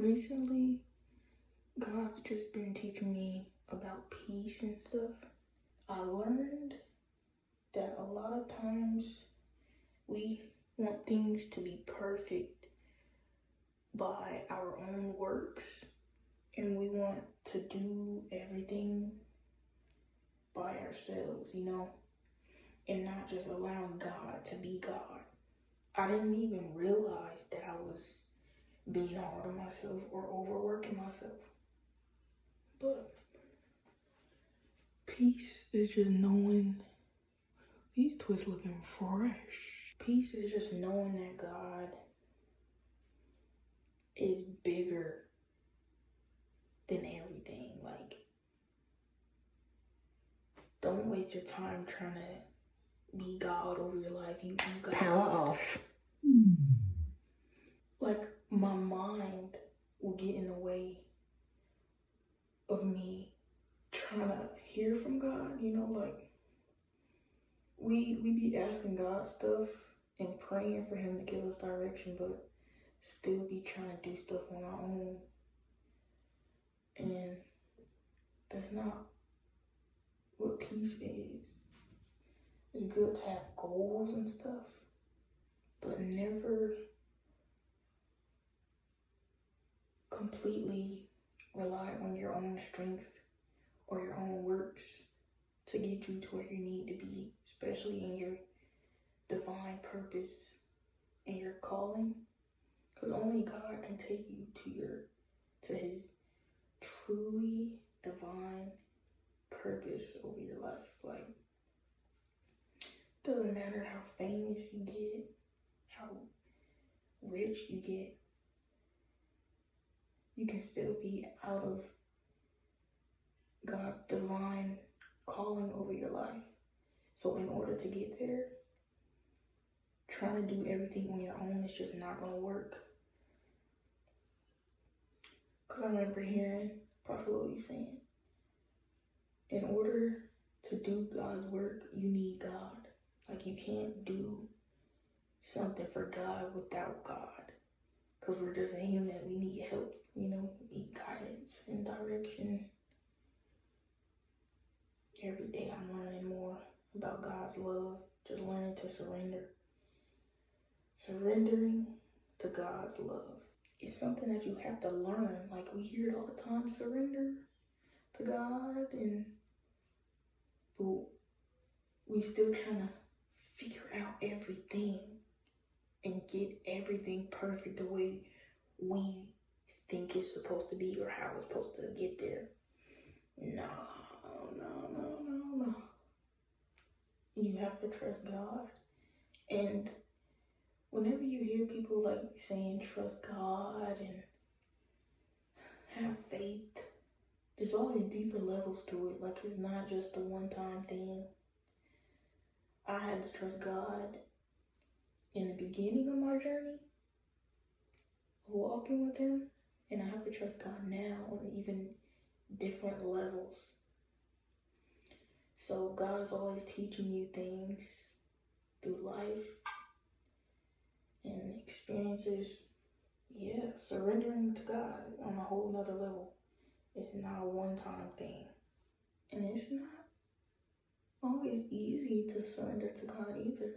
Recently, God's just been teaching me about peace and stuff. I learned that a lot of times we want things to be perfect by our own works, and we want to do everything by ourselves, and not just allowing God to be God. I didn't even realize that I was being hard on myself or overworking myself. But peace is just knowing, these twists looking fresh. Peace is just knowing that God is bigger than everything. Like, don't waste your time trying to be God over your life. You got power off. Like, my mind will get in the way of me trying to hear from God, like we be asking God stuff and praying for him to give us direction, but still be trying to do stuff on our own. And that's not what peace is. It's good to have goals and stuff, but never completely rely on your own strength or your own works to get you to where you need to be, especially in your divine purpose and your calling. Because only God can take you to his truly divine purpose over your life. Like, doesn't matter how famous you get, how rich you get, you can still be out of God's divine calling over your life. So in order to get there, trying to do everything on your own is just not going to work. Because I remember hearing Prophet Louis saying, in order to do God's work, you need God. Like, you can't do something for God without God. Because we're just a human. We need help, we need guidance and direction. Every day I'm learning more about God's love. Just learning to surrender. Surrendering to God's love. It's something that you have to learn. Like, we hear it all the time, surrender to God, but we still trying to figure out everything and get everything perfect the way we think it's supposed to be or how it's supposed to get there. No. You have to trust God. And whenever you hear people like saying trust God and have faith, there's always deeper levels to it. Like, it's not just a one-time thing. I had to trust God in the beginning of my journey, walking with him, and I have to trust God now on even different levels. So God is always teaching you things through life and experiences. Yeah, surrendering to God on a whole nother level. It's not a one-time thing. And it's not always easy to surrender to God either,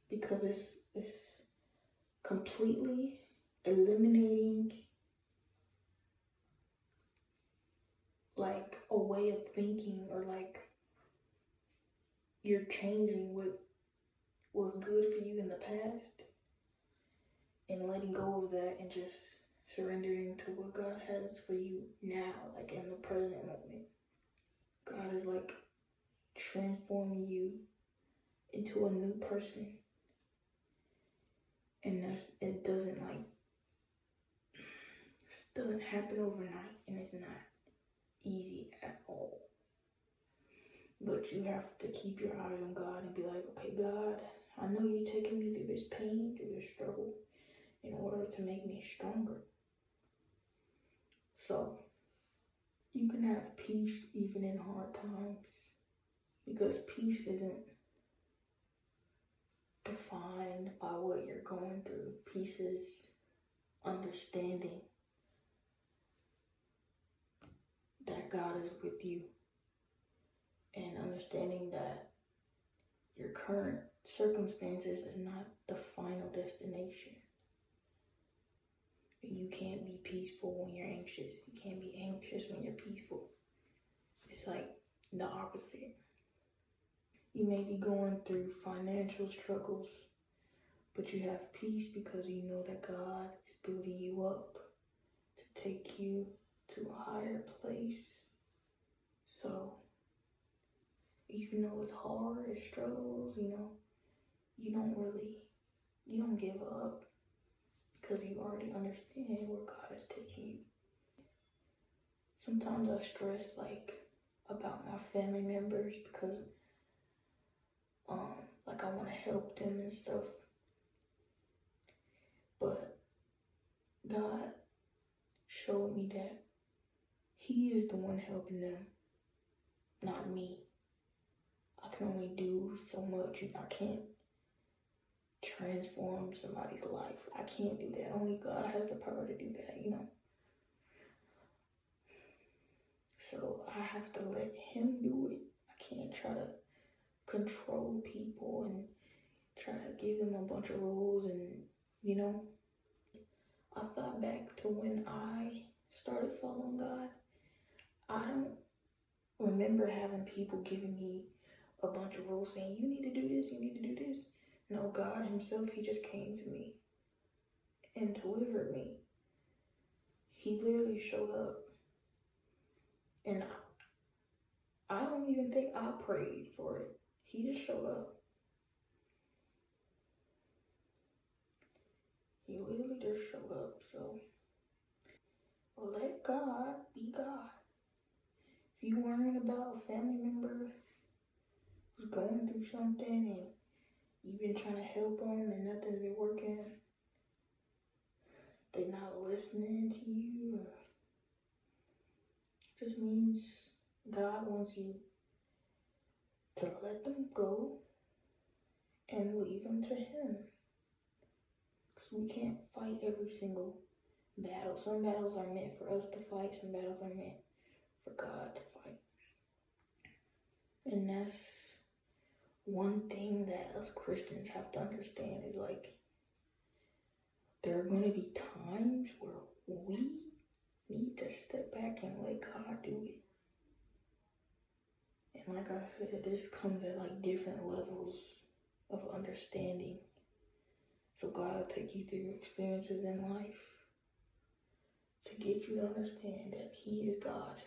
because it's completely eliminating like a way of thinking, or like you're changing what was good for you in the past and letting go of that and just surrendering to what God has for you now, like in the present moment. God is like transforming you into a new person. And it doesn't happen overnight, and it's not easy at all. But you have to keep your eyes on God and be like, okay, God, I know you're taking me through this pain, through this struggle, in order to make me stronger. So you can have peace even in hard times, because peace isn't defined by what you're going through. Peace is understanding that God is with you and understanding that your current circumstances is not the final destination. You can't be peaceful when you're anxious. You can't be anxious when you're peaceful. It's like the opposite. You may be going through financial struggles, but you have peace because you know that God is building you up to take you to a higher place. So, even though it's hard, it's struggles, you don't give up because you already understand where God is taking you. Sometimes I stress about my family members because I want to help them and stuff. But God showed me that He is the one helping them, not me. I can only do so much. I can't transform somebody's life. I can't do that. Only God has the power to do that, So I have to let Him do it. I can't try to control people and try to give them a bunch of rules and, I thought back to when I started following God. I don't remember having people giving me a bunch of rules saying, you need to do this, you need to do this. No, God Himself, He just came to me and delivered me. He literally showed up. And I don't even think I prayed for it. He just showed up. He literally just showed up. So let God be God. If you're worrying about a family member who's going through something and you've been trying to help them and nothing's been working, they're not listening to you, it just means God wants you to let them go and leave them to Him. Because we can't fight every single battle. Some battles are meant for us to fight, some battles are meant for God to fight. And that's one thing that us Christians have to understand is there are going to be times where we need to step back and let God do it. And like I said, this comes at different levels of understanding. So God will take you through experiences in life to get you to understand that He is God.